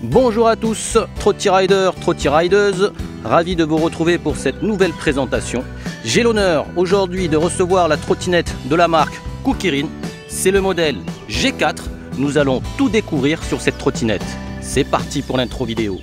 Bonjour à tous, Trotty Riders, Trotty Riders, ravi de vous retrouver pour cette nouvelle présentation. J'ai l'honneur aujourd'hui de recevoir la trottinette de la marque Kukirin. C'est le modèle G4. Nous allons tout découvrir sur cette trottinette. C'est parti pour l'intro vidéo.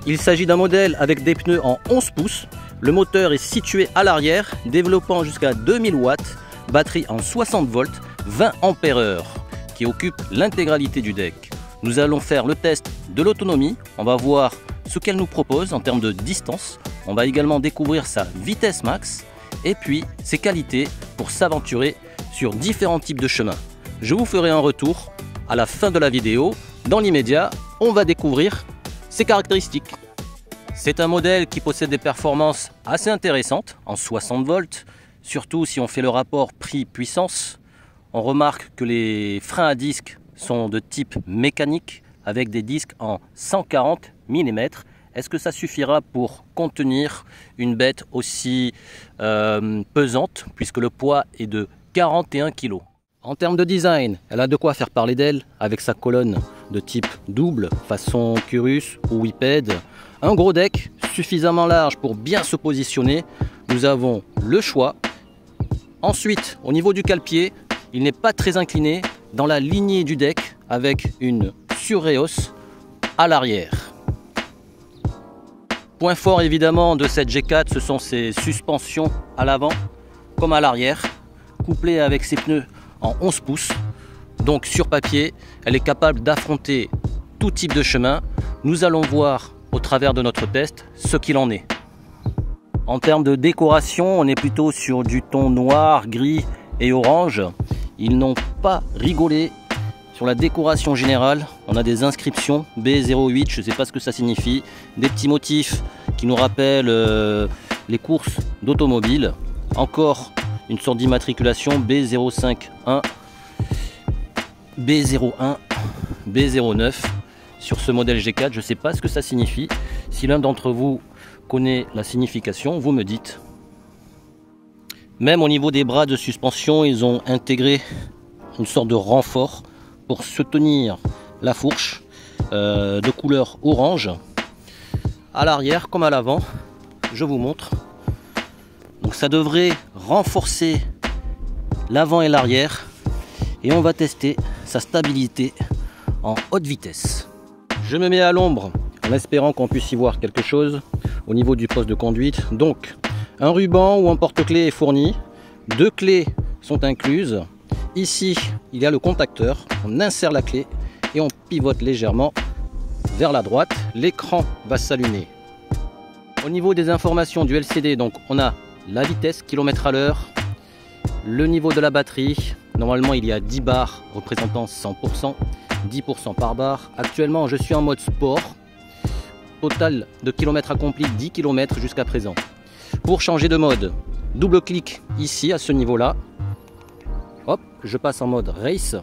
Il s'agit d'un modèle avec des pneus en 11 pouces. Le moteur est situé à l'arrière, développant jusqu'à 2000 watts, batterie en 60 volts, 20 ampères-heure, qui occupe l'intégralité du deck. Nous allons faire le test de l'autonomie. On va voir ce qu'elle nous propose en termes de distance. On va également découvrir sa vitesse max et puis ses qualités pour s'aventurer sur différents types de chemins. Je vous ferai un retour à la fin de la vidéo. Dans l'immédiat, on va découvrir ses caractéristiques. C'est un modèle qui possède des performances assez intéressantes en 60 volts, surtout si on fait le rapport prix-puissance. On remarque que les freins à disque sont de type mécanique avec des disques en 140 mm. Est-ce que ça suffira pour contenir une bête aussi pesante, puisque le poids est de 41 kg? En termes de design, elle a de quoi faire parler d'elle avec sa colonne de type double, façon Curus ou Whipped. Un gros deck suffisamment large pour bien se positionner. Nous avons le choix. Ensuite, au niveau du cale-pied, il n'est pas très incliné dans la lignée du deck avec une surréhausse à l'arrière. Point fort évidemment de cette G4, ce sont ses suspensions à l'avant comme à l'arrière, couplées avec ses pneus en 11 pouces. Donc sur papier, elle est capable d'affronter tout type de chemin. Nous allons voir au travers de notre test ce qu'il en est. En termes de décoration, on est plutôt sur du ton noir, gris et orange. Ils n'ont pas rigolé sur la décoration générale. On a des inscriptions B08, je ne sais pas ce que ça signifie. Des petits motifs qui nous rappellent les courses d'automobile. Encore une sorte d'immatriculation B051, B01, B09 sur ce modèle G4. Je ne sais pas ce que ça signifie. Si l'un d'entre vous connaît la signification, vous me dites. Même au niveau des bras de suspension, ils ont intégré une sorte de renfort pour soutenir la fourche de couleur orange. À l'arrière comme à l'avant, je vous montre. Donc ça devrait renforcer l'avant et l'arrière et on va tester sa stabilité en haute vitesse. Je me mets à l'ombre en espérant qu'on puisse y voir quelque chose au niveau du poste de conduite. Donc un ruban ou un porte-clés est fourni, 2 clés sont incluses. Ici il y a le contacteur, on insère la clé et on pivote légèrement vers la droite. L'écran va s'allumer. Au niveau des informations du LCD, donc on a la vitesse, kilomètres à l'heure, le niveau de la batterie. Normalement il y a 10 barres représentant 100%, 10% par barre. Actuellement je suis en mode sport. Total de kilomètres accomplis 10 km jusqu'à présent. Pour changer de mode, double clic ici à ce niveau là. Hop, je passe en mode race.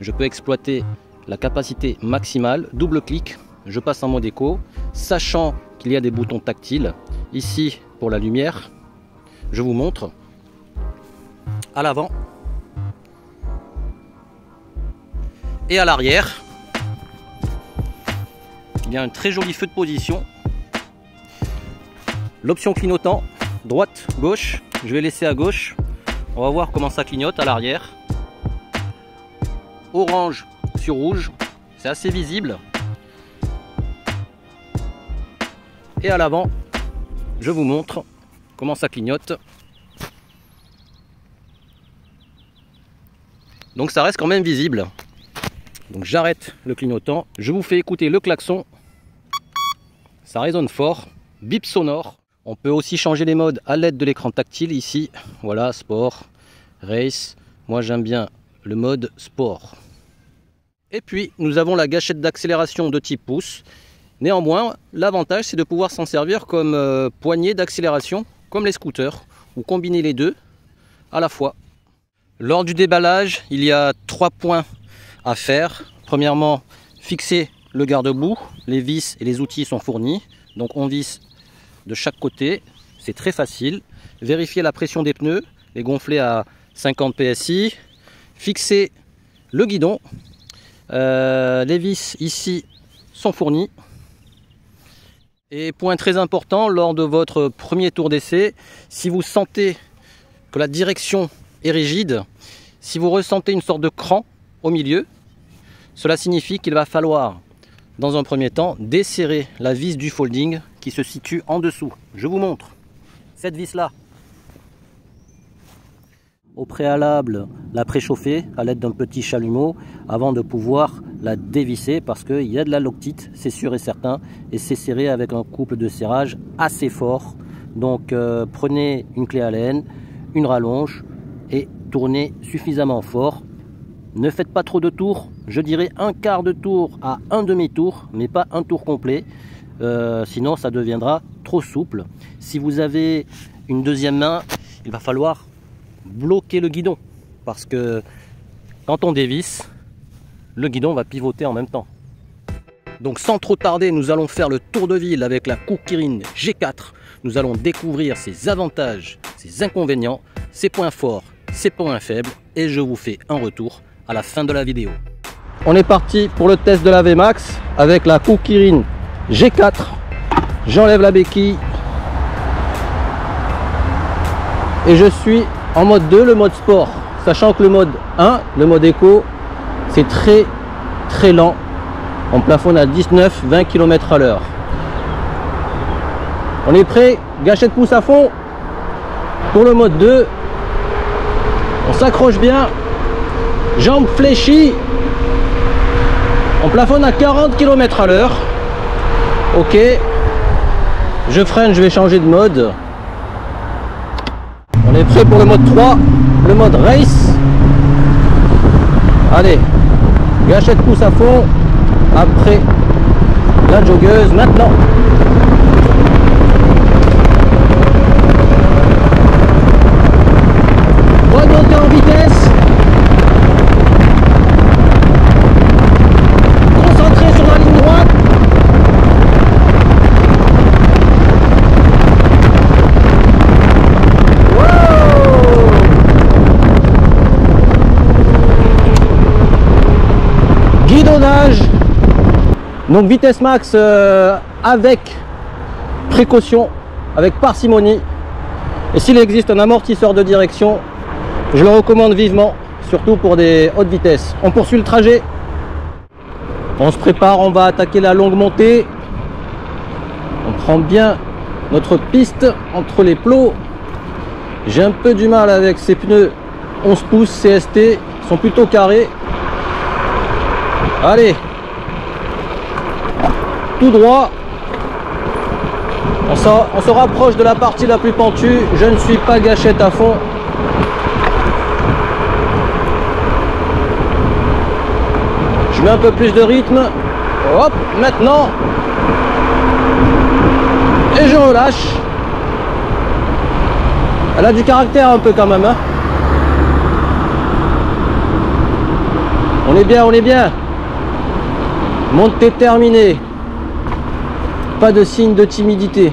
Je peux exploiter la capacité maximale. Double clic, je passe en mode éco, sachant qu'il y a des boutons tactiles. Ici pour la lumière, je vous montre. À l'avant et à l'arrière, il y a un très joli feu de position. L'option clignotant, droite, gauche, je vais laisser à gauche. On va voir comment ça clignote à l'arrière. Orange sur rouge, c'est assez visible. Et à l'avant, je vous montre comment ça clignote. Donc ça reste quand même visible. Donc j'arrête le clignotant. Je vous fais écouter le klaxon. Ça résonne fort. Bip sonore. On peut aussi changer les modes à l'aide de l'écran tactile ici. Voilà, sport, race. Moi j'aime bien le mode sport. Et puis nous avons la gâchette d'accélération de type pouce. Néanmoins, l'avantage c'est de pouvoir s'en servir comme poignée d'accélération, comme les scooters, ou combiner les deux à la fois. Lors du déballage, il y a 3 points à faire. Premièrement, fixer le garde-boue. Les vis et les outils sont fournis. Donc on visse de chaque côté. C'est très facile. Vérifier la pression des pneus. Les gonfler à 50 PSI. Fixer le guidon. Les vis ici sont fournies. Et point très important, lors de votre premier tour d'essai, si vous sentez que la direction est rigide, si vous ressentez une sorte de cran au milieu, cela signifie qu'il va falloir, dans un premier temps, desserrer la vis du folding qui se situe en dessous. Je vous montre cette vis-là. Au préalable, la préchauffer à l'aide d'un petit chalumeau avant de pouvoir la dévisser parce qu'il y a de la loctite, c'est sûr et certain, et c'est serré avec un couple de serrage assez fort. Donc prenez une clé Allen, une rallonge et tournez suffisamment fort. Ne faites pas trop de tours, je dirais un quart de tour à un demi-tour, mais pas un tour complet, sinon ça deviendra trop souple. Si vous avez une deuxième main, il va falloir bloquer le guidon, parce que quand on dévisse, le guidon va pivoter en même temps. Donc sans trop tarder, nous allons faire le tour de ville avec la Kukirin G4. Nous allons découvrir ses avantages, ses inconvénients, ses points forts, ses points faibles, et je vous fais un retour à la fin de la vidéo. On est parti pour le test de la VMAX avec la Kukirin G4. J'enlève la béquille et je suis en mode 2, le mode sport, sachant que le mode 1, le mode éco, c'est très lent. On plafonne à 19-20 km à l'heure. On est prêt, gâchette pouce à fond pour le mode 2. On s'accroche bien, jambes fléchies. On plafonne à 40 km à l'heure. Ok, je freine, je vais changer de mode. On est prêt pour le mode 3, le mode race. Allez, gâchette pouce à fond. Après la joggeuse maintenant. Remontez en vitesse. Concentré sur la ligne droite. Guidonnage. Donc vitesse max avec précaution, avec parcimonie. Et s'il existe un amortisseur de direction, je le recommande vivement, surtout pour des hautes vitesses. On poursuit le trajet. On se prépare, on va attaquer la longue montée. On prend bien notre piste entre les plots. J'ai un peu du mal avec ces pneus 11 pouces CST, ils sont plutôt carrés. Allez, tout droit. On se rapproche de la partie la plus pentue. Je ne suis pas gâchette à fond. Je mets un peu plus de rythme. Hop, maintenant. Et je relâche. Elle a du caractère un peu quand même, hein. On est bien, on est bien. Montée terminée. Pas de signe de timidité.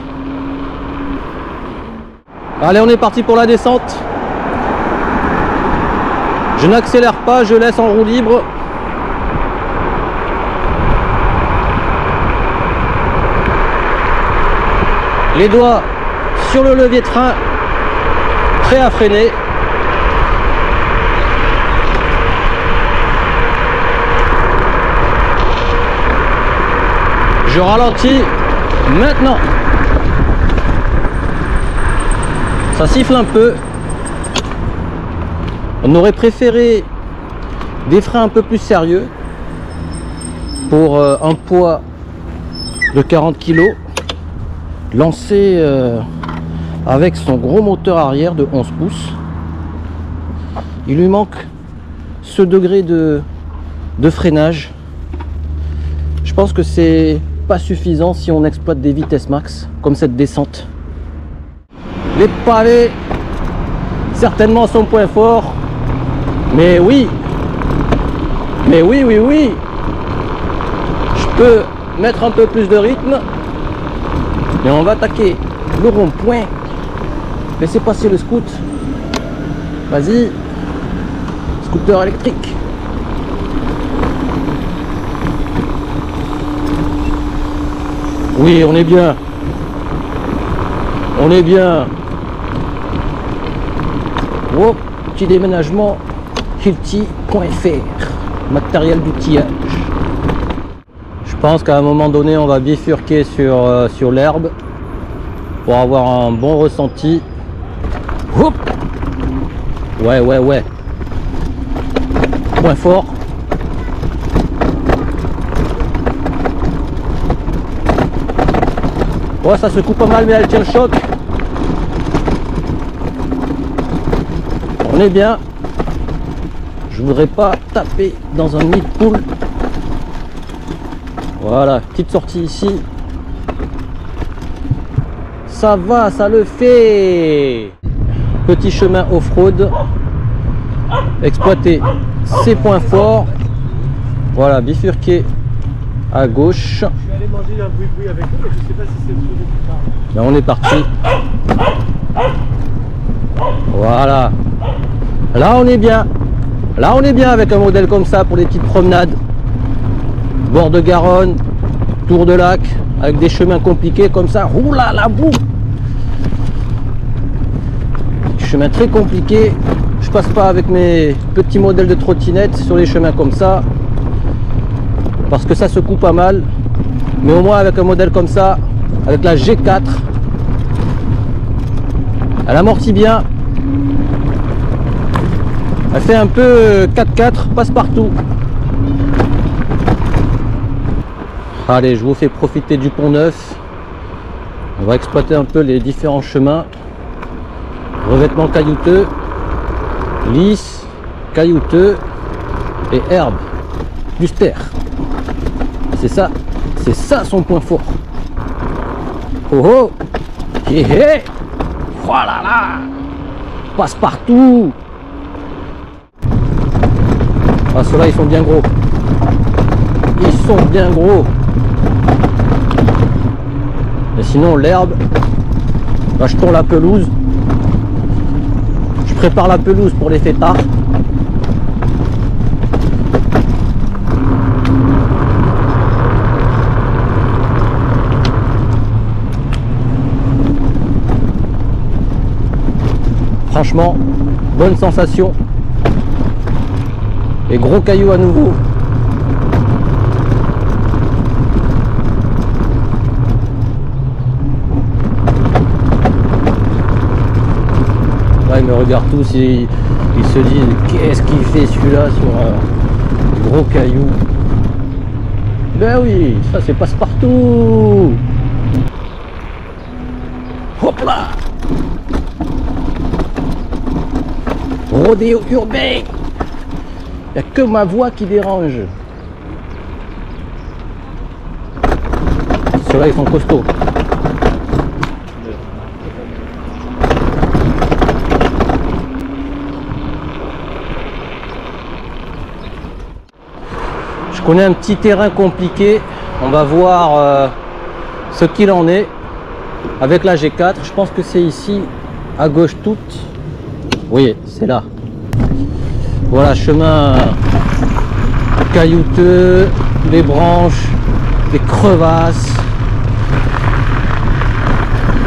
Allez, on est parti pour la descente. Je n'accélère pas, je laisse en roue libre. Les doigts sur le levier de frein, prêt à freiner. Je ralentis maintenant. Ça siffle un peu. On aurait préféré Des freins un peu plus sérieux pour un poids de 40 kg, lancé avec son gros moteur arrière de 11 pouces. Il lui manque ce degré de freinage. Je pense que c'est pas suffisant si on exploite des vitesses max comme cette descente. Les pavés, certainement son point fort, mais oui, je peux mettre un peu plus de rythme, mais on va attaquer le rond-point. Laissez passer le scoot, vas-y, scooter électrique. Oui, on est bien. On est bien. Oh, petit déménagement. Hilti.fr, matériel d'outillage. Je pense qu'à un moment donné, on va bifurquer sur l'herbe pour avoir un bon ressenti. Hop. Ouais. Point fort. Ouais, ça se coupe pas mal, mais elle tient le choc. On est bien. Je voudrais pas taper dans un nid de poule. Voilà, petite sortie ici. Ça va, ça le fait. Petit chemin off-road. Exploiter ses points forts. Voilà, bifurquer à gauche. Je vais aller manger un boui-boui avec eux, mais je sais pas si c'est le truc plus tard. Ben, on est parti. Voilà. Là on est bien. Là on est bien avec un modèle comme ça pour les petites promenades. Bord de Garonne, tour de lac, avec des chemins compliqués comme ça. Oula la boue. Chemin très compliqué. Je passe pas avec mes petits modèles de trottinette sur les chemins comme ça, parce que ça se coupe pas mal. Mais au moins avec un modèle comme ça, avec la G4, elle amortit bien. Elle fait un peu 4x4, passe-partout. Allez, je vous fais profiter du pont neuf. On va exploiter un peu les différents chemins. Revêtement caillouteux, lisse, caillouteux et herbe, plus terre. C'est ça son point fort. Oh oh, hé hé, voilà là, passe partout. Ah, ceux-là ils sont bien gros. Ils sont bien gros. Et sinon l'herbe, là je tourne la pelouse. Je prépare la pelouse pour les fêtards. Franchement, bonne sensation. Et gros cailloux à nouveau. Là, ils me regardent tous et ils se disent qu'est-ce qu'il fait celui-là sur un gros caillou. Ben oui, ça c'est passe-partout. Hop là. Rodéo urbain. Il n'y a que ma voix qui dérange. Ceux-là ils sont costauds. Je connais un petit terrain compliqué. On va voir ce qu'il en est avec la G4. Je pense que c'est ici à gauche toute. Oui, c'est là. Voilà, chemin caillouteux, des branches, des crevasses.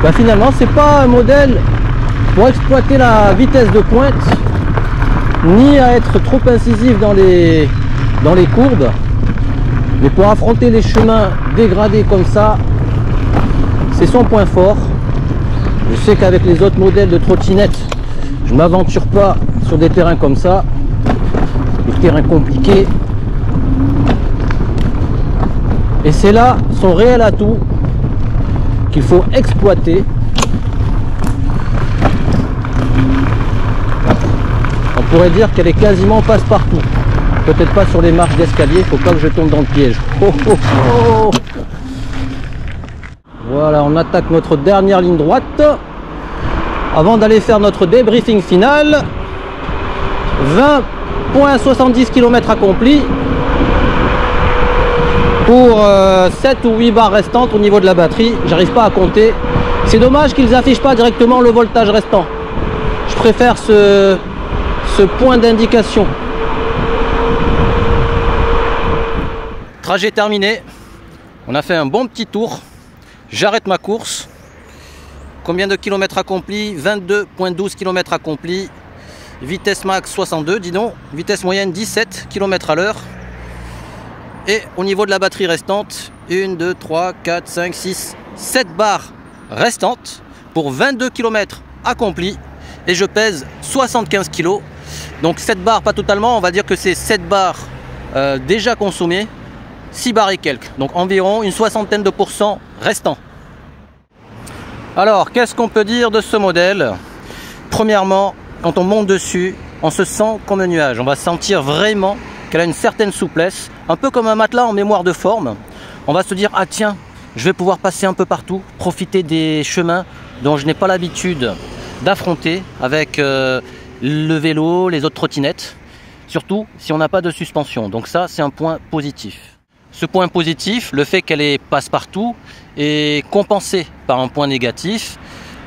Bah finalement, c'est pas un modèle pour exploiter la vitesse de pointe, ni à être trop incisif dans les courbes, mais pour affronter les chemins dégradés comme ça, c'est son point fort. Je sais qu'avec les autres modèles de trottinettes, je m'aventure pas sur des terrains comme ça. du terrain compliqué. Et c'est là son réel atout qu'il faut exploiter. On pourrait dire qu'elle est quasiment passe-partout. Peut-être pas sur les marches d'escalier, il faut pas que je tombe dans le piège. Oh, oh, oh. Voilà, on attaque notre dernière ligne droite. Avant d'aller faire notre débriefing final, 20,70 km accomplis pour 7 ou 8 barres restantes au niveau de la batterie. J'arrive pas à compter. C'est dommage qu'ils affichent pas directement le voltage restant. Je préfère ce point d'indication. Trajet terminé. On a fait un bon petit tour. J'arrête ma course. Combien de kilomètres accomplis? 22,12 km accomplis. Vitesse max 62, dis donc. Vitesse moyenne 17 km à l'heure. Et au niveau de la batterie restante, 1, 2, 3, 4, 5, 6, 7 barres restantes pour 22 km accomplis. Et je pèse 75 kg. Donc 7 barres, pas totalement, on va dire que c'est 7 barres déjà consommées. 6 barres et quelques. Donc environ une soixantaine de % restants. Alors, qu'est-ce qu'on peut dire de ce modèle? Premièrement, quand on monte dessus, on se sent comme un nuage. On va sentir vraiment qu'elle a une certaine souplesse, un peu comme un matelas en mémoire de forme. On va se dire, ah tiens, je vais pouvoir passer un peu partout, profiter des chemins dont je n'ai pas l'habitude d'affronter avec le vélo, les autres trottinettes, surtout si on n'a pas de suspension. Donc ça, c'est un point positif. Ce point positif, le fait qu'elle est passe-partout, est compensé par un point négatif.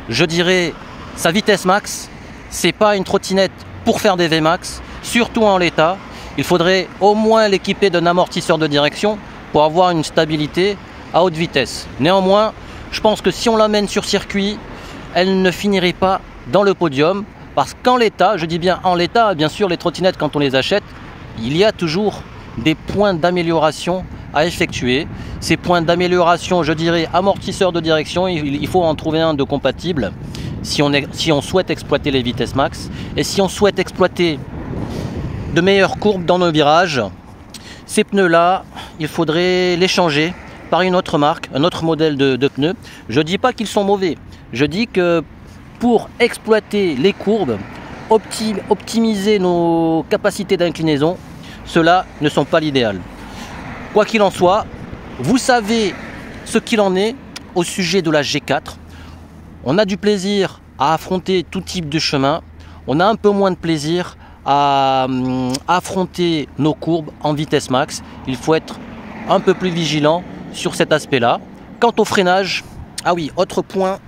Je dirais, sa vitesse max, c'est pas une trottinette pour faire des Vmax, surtout en l'état. Il faudrait au moins l'équiper d'un amortisseur de direction pour avoir une stabilité à haute vitesse. Néanmoins, je pense que si on l'amène sur circuit, elle ne finirait pas dans le podium, parce qu'en l'état, je dis bien en l'état, bien sûr les trottinettes quand on les achète, il y a toujours des points d'amélioration à effectuer. Ces points d'amélioration, je dirais amortisseur de direction, il faut en trouver un de compatible si on souhaite exploiter les vitesses max, et si on souhaite exploiter de meilleures courbes dans nos virages. Ces pneus là, il faudrait les changer par une autre marque, un autre modèle de pneus. Je ne dis pas qu'ils sont mauvais, je dis que pour exploiter les courbes, optimiser nos capacités d'inclinaison, ceux-là ne sont pas l'idéal. Quoi qu'il en soit, vous savez ce qu'il en est au sujet de la G4. On a du plaisir à affronter tout type de chemin, on a un peu moins de plaisir à affronter nos courbes en vitesse max. Il faut être un peu plus vigilant sur cet aspect-là. Quant au freinage, ah oui, autre point,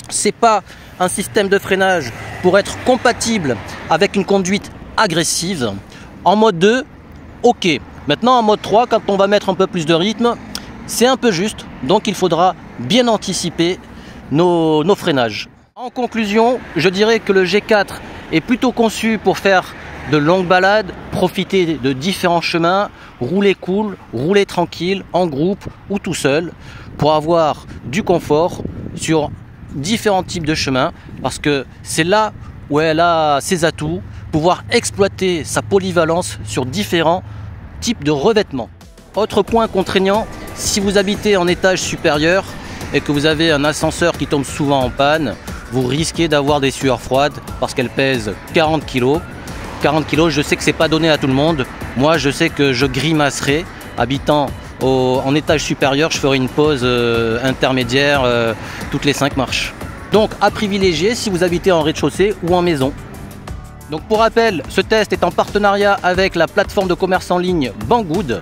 c'est pas un système de freinage pour être compatible avec une conduite agressive. En mode 2, ok. Maintenant en mode 3, quand on va mettre un peu plus de rythme, c'est un peu juste, donc il faudra bien anticiper nos freinages. En conclusion, je dirais que le G4 est plutôt conçu pour faire de longues balades, profiter de différents chemins, rouler cool, rouler tranquille, en groupe ou tout seul, pour avoir du confort sur différents types de chemins, parce que c'est là où elle a ses atouts, pouvoir exploiter sa polyvalence sur différents types de revêtements. Autre point contraignant, si vous habitez en étage supérieur et que vous avez un ascenseur qui tombe souvent en panne, vous risquez d'avoir des sueurs froides parce qu'elle pèse 40 kg. 40 kg, je sais que c'est pas donné à tout le monde. Moi, je sais que je grimacerai. Habitant en étage supérieur, je ferai une pause intermédiaire toutes les 5 marches. Donc, à privilégier si vous habitez en rez-de-chaussée ou en maison. Donc, pour rappel, ce test est en partenariat avec la plateforme de commerce en ligne Banggood,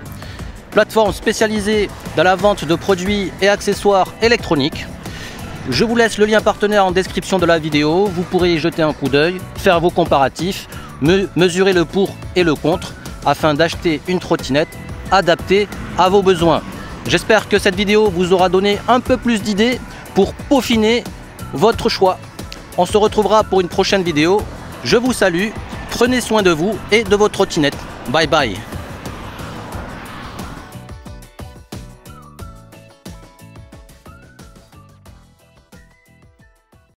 plateforme spécialisée dans la vente de produits et accessoires électroniques. Je vous laisse le lien partenaire en description de la vidéo. Vous pourrez y jeter un coup d'œil, faire vos comparatifs, mesurer le pour et le contre afin d'acheter une trottinette adaptée à vos besoins. J'espère que cette vidéo vous aura donné un peu plus d'idées pour peaufiner votre choix. On se retrouvera pour une prochaine vidéo. Je vous salue, prenez soin de vous et de votre trottinette. Bye bye.